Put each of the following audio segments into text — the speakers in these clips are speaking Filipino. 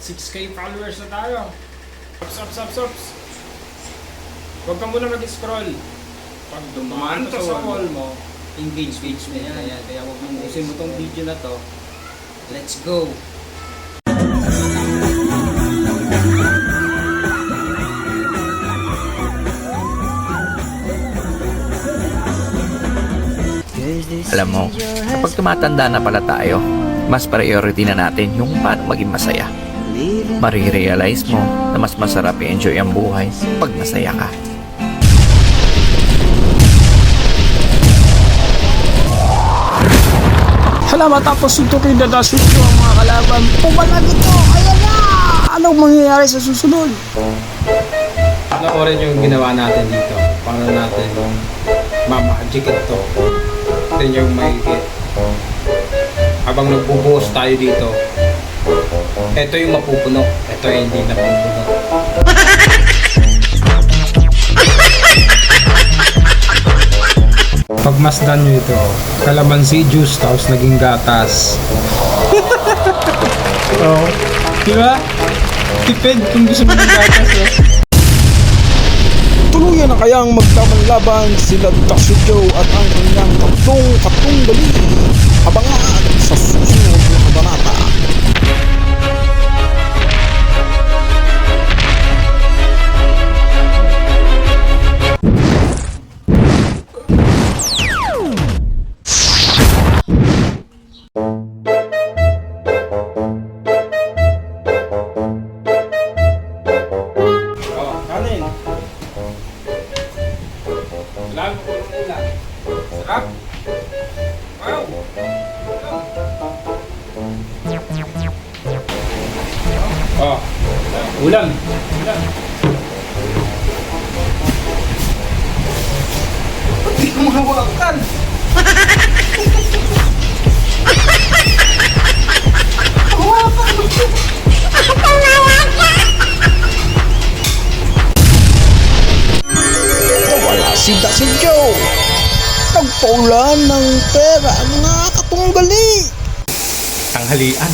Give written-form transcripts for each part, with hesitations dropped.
6K followers na tayo. Ups. Huwag ka muna mag-scroll. Pag dumaan ka sa wall mo, engagement na yan. Kaya huwag mong usin mo tong video na to. Let's go! Alam mo, kapag tumatanda na pala tayo, mas priority na natin yung paano maging masaya. Marirealize mo na mas masarap i-enjoy ang buhay pag masaya ka. hala, matapos suntukin na dasunto ang mga kalaban. Pumalag ito! Ayan na! Anong mangyayari sa susunod? Ano rin yung ginawa natin dito? Paano natin mamagic ito? Ito yung mahigit. Habang nagbubuhos tayo dito, ito yung mapupuno. Ito yung hindi napupuno. Pagmasdan nyo ito, kalamansi juice tapos naging gatas. Oh, diba? Tipid kung gusto mo ng gatas. Tuluyan na kayang magkamanlaban sila Dasudyo at ang kanyang tatlong katunggali. Abangan sa susunod na kabanata. Lalo ko ng ulam. Sarap? Wow! Oh, ulam. Hindi ko mahawakan. Wala si Dasudyo. Nagpaulan ng pera ang mga katunggali. Tanghalian.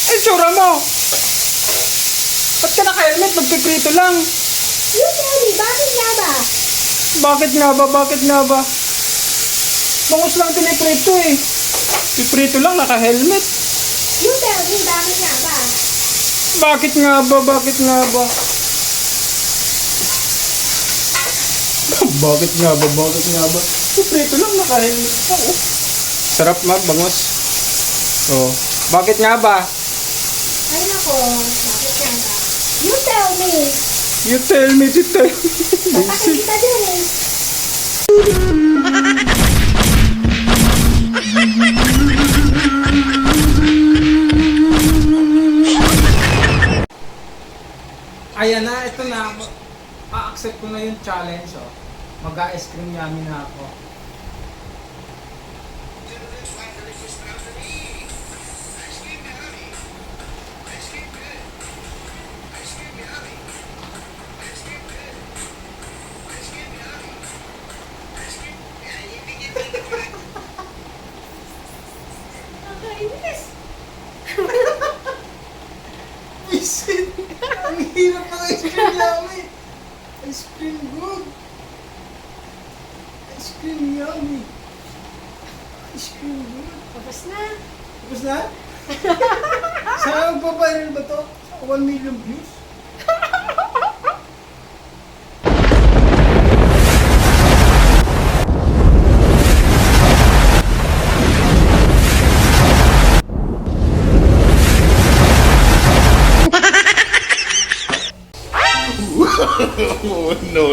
Ay, sura mo! Ba't ka naka-helmet? Magpiprito lang. You tell me, bakit nga ba? Bakit nga ba? Bangus lang piniprito eh. Piprito lang, naka-helmet. You tell me, bakit nga ba? Bakit nga ba? Bakit nga ba? Piprito lang, naka-helmet. Oo. Sarap bangus. Oh. Bakit nga ba? Ay nako, bakit nga ba? You tell me. You tell me. Papakin kita dyan eh. Ayan na, ito na. A-accept ko na yung challenge. Oh. Mag-ice cream yummy na ako. Nakainis. Visit! Ang hirap ng ice cream yummy! Ice cream good! Ice cream yummy! Ice cream good! Tapos na. Tapos na? Saan magpa-viral ba to? 1 million views? No.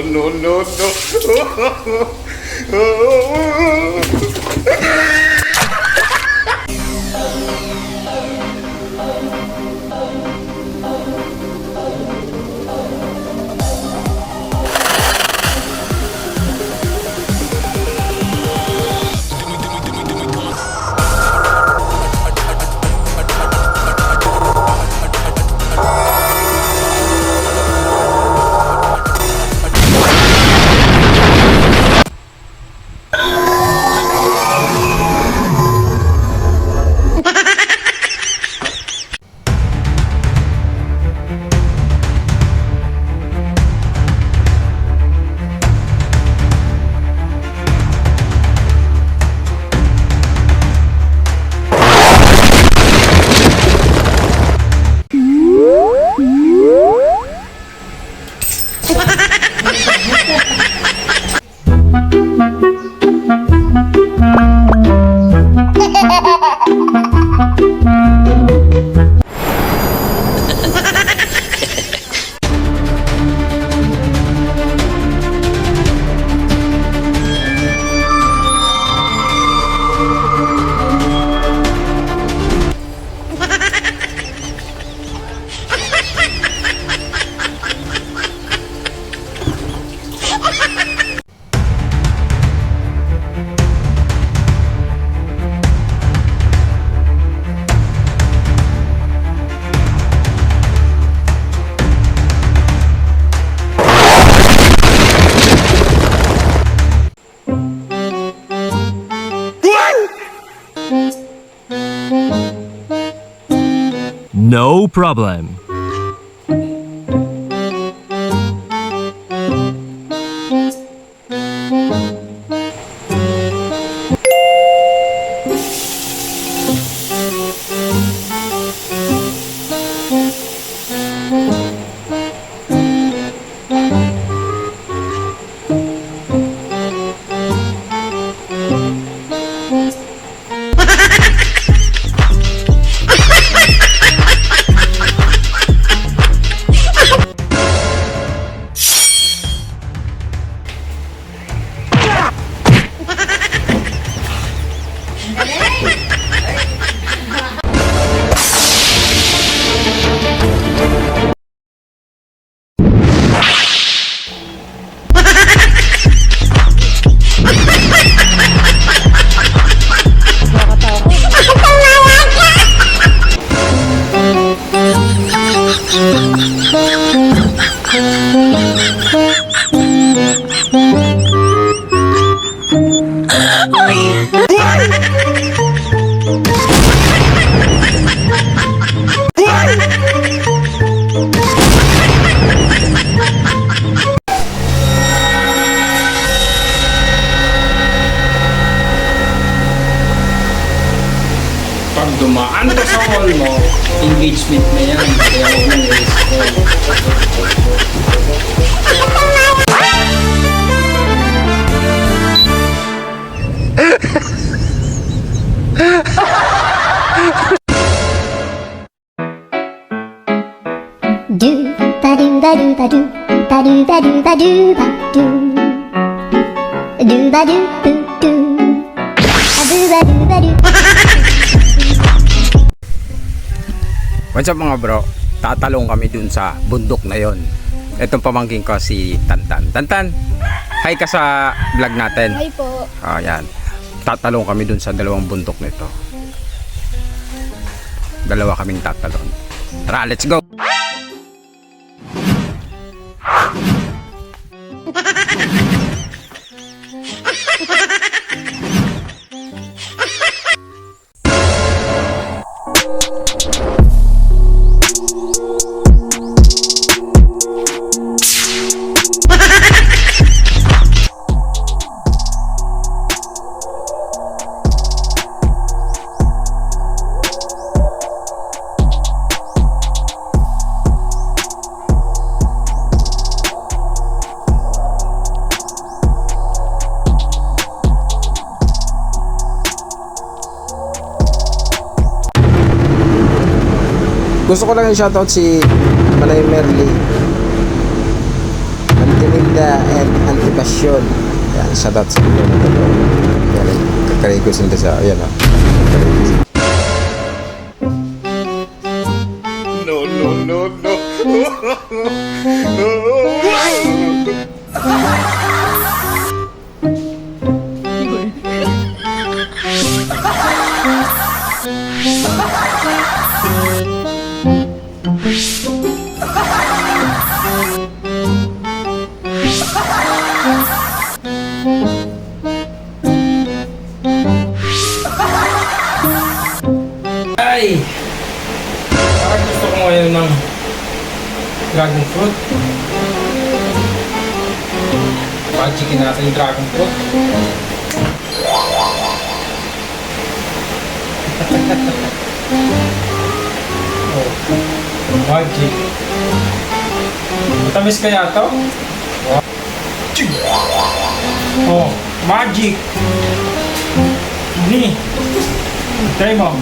No problem. Pag dumaan ka sa hall mo, engagement na yan. Kaya huwag mong i-scroll. Do ba do ba do ba do ba do ba do ba do ba do do ba do do do do ba do ba do. What's up mga bro? Tatalong kami dun sa bundok na yon. Itong pamangking ko si Tantan. Tantan, hi ka sa vlog natin. Hi po. Yan. Tatalong kami dun sa dalawang bundok nito. Dalawa kaming tatalon. Tara, let's go! Gusto ko lang i-shoutout si Malay Merly, Antinilda and Antibasyon. Yan, shoutout sa inyo na dalawa. Yan, kakaray ko sila sa, ayan o. Ay! Parang gusto ko ngayon ng dragon fruit. Pachikin natin yung dragon fruit. Oh, magic. Matamis kaya to? Oh, magic. Ni. Try mo.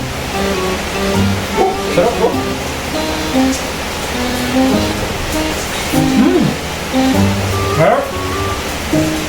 Sarap po. Sarap.